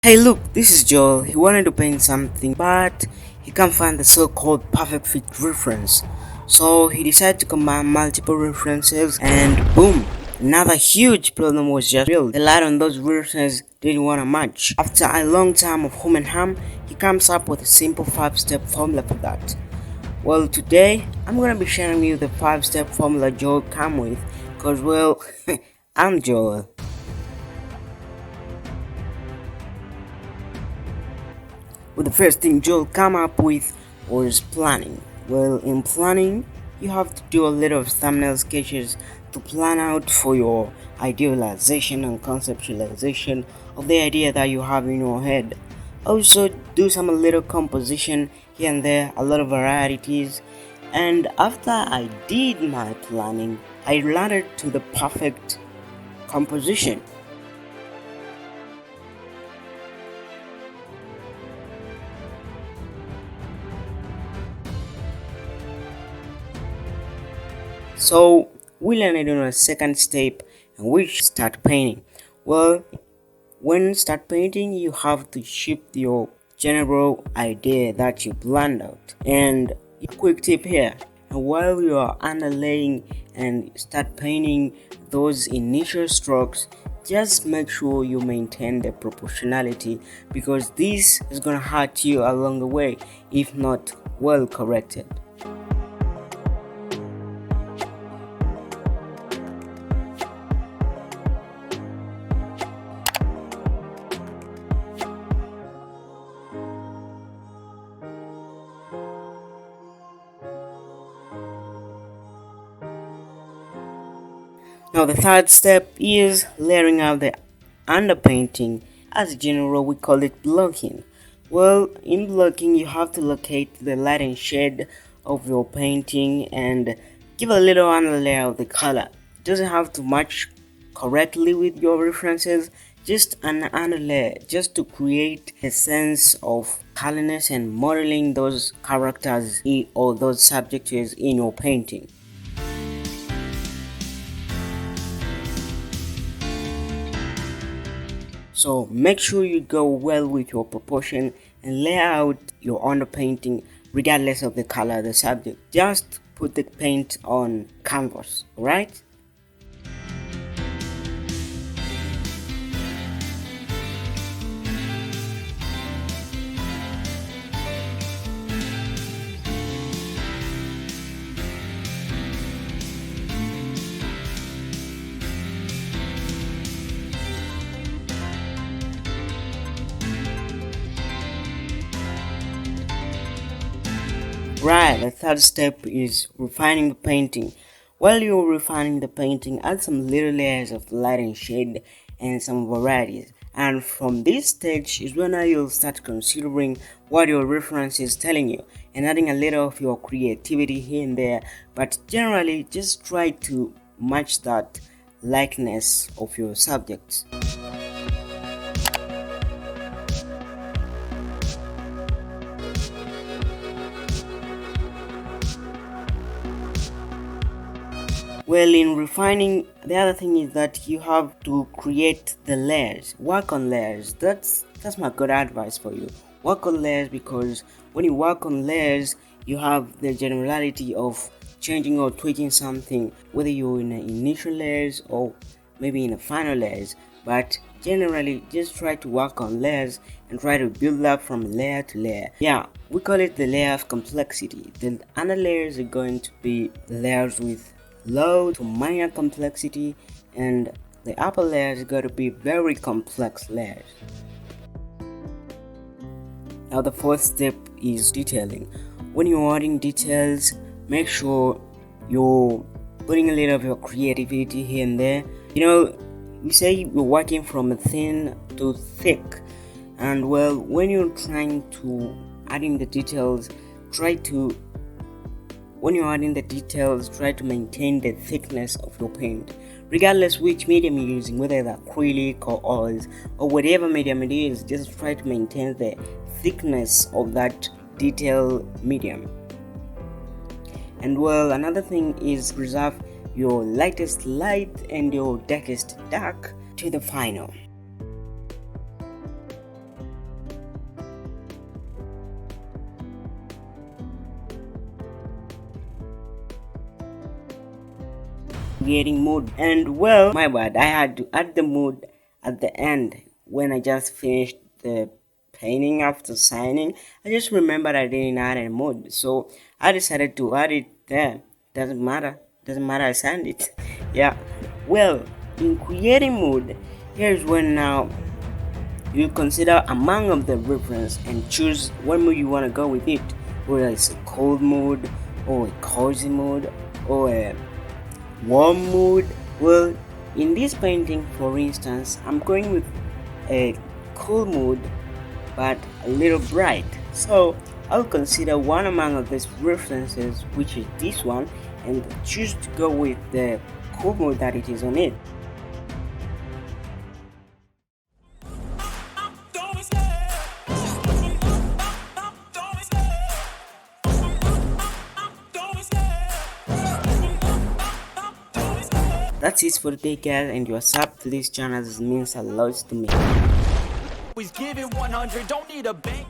Hey look, this is Joel. He wanted to paint something, but he can't find the so-called perfect fit reference. So he decided to combine multiple references and boom, another huge problem was just built. The light on those references didn't want to match. After a long time of hum and ham, he comes up with a simple 5-step formula for that. Well, today I'm gonna be sharing you the 5-step formula Joel came with, cause well, I'm Joel. Well, the first thing Joel came up with was planning. Well, in planning, you have to do a little of thumbnail sketches to plan out for your idealization and conceptualization of the idea that you have in your head. Also, do some little composition here and there, a lot of varieties. And after I did my planning, I landed to the perfect composition. So we landed on a second step and we start painting. Well, when start painting, you have to shift your general idea that you planned out. And a quick tip here: while you are underlaying and start painting those initial strokes, just make sure you maintain the proportionality, because this is gonna hurt you along the way if not well corrected. Now the third step is layering out the underpainting. As a general, we call it blocking. Well, in blocking, you have to locate the light and shade of your painting and give a little underlay of the color. It doesn't have to match correctly with your references, just an underlay, just to create a sense of colorness and modeling those characters or those subjects in your painting. So make sure you go well with your proportion and lay out your underpainting regardless of the color of the subject. Just put the paint on canvas, alright? Right, the third step is refining the painting. While you're refining the painting, add some little layers of light and shade and some varieties. And from this stage is when you'll start considering what your reference is telling you and adding a little of your creativity here and there. But generally, just try to match that likeness of your subjects. Well, in refining, the other thing is that you have to create the layers. Work on layers. That's my good advice for you. Work on layers, because when you work on layers, you have the generality of changing or tweaking something, whether you're in the initial layers or maybe in the final layers. But generally, just try to work on layers and try to build up from layer to layer. Yeah, we call it the layer of complexity. The under layers are going to be the layers with low to minor complexity, and the upper layers got to be very complex layers. Now the fourth step is detailing. When you're adding details, make sure you're putting a little of your creativity here and there. We say you're working from thin to thick, and well, when you're trying to adding the details, try to try to maintain the thickness of your paint, regardless which medium you're using, whether it's acrylic or oils or whatever medium it is. Just try to maintain the thickness of that detail medium. And well, another thing is preserve your lightest light and your darkest dark to the final. creating mood. And well, my bad, I had to add the mood at the end when I just finished the painting after signing. I just remembered I didn't add a mood, so I decided to add it there. Doesn't matter, I signed it. Yeah, well, in creating mood, here's when now you consider among of the reference and choose what mood you want to go with it, whether it's a cold mood or a cozy mood or a warm mood. Well, in this painting, for instance, I'm going with a cool mood but a little bright, so I'll consider one among of these references, which is this one, and choose to go with the cool mood that it is on it. That's it for today, guys, and your sub to this channel means a lot to me. Always give it 100, don't need a bank.